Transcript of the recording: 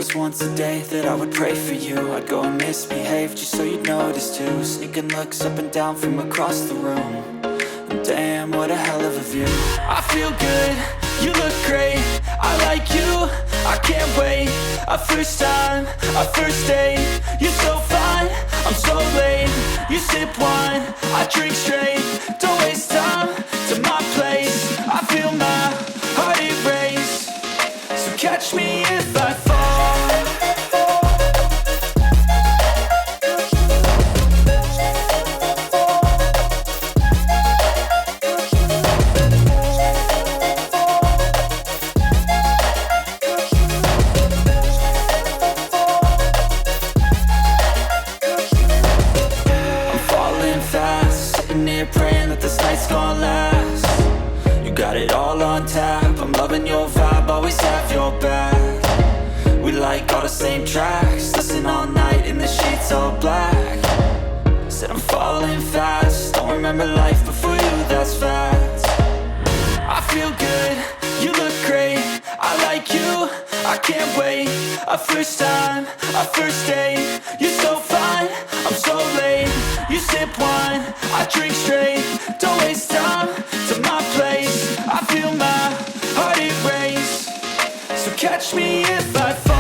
was once a day that I would pray for you. I'd go and misbehave just so you'd notice too. Sneaking looks up and down from across the room. And damn, what a hell of a view. I feel good, you look great, I like you, I can't wait. A first time, a first date, you're so fine, I'm so late. You sip wine, I drink straight, don't waste time to my place. I feel my heart erase, so catch me if I fall. Praying that this night's gonna last. You got it all on tap, I'm loving your vibe, always have your back. We like all the same tracks, listen all night in the sheets all black. Said I'm falling fast, don't remember life before you, that's fact. I feel good, you look great, I like you, I can't wait. A first time, a first date, you're so fine, I'm so late. You sip wine, I drink straight, don't waste time to my place. I feel my heart erase, so catch me if I fall.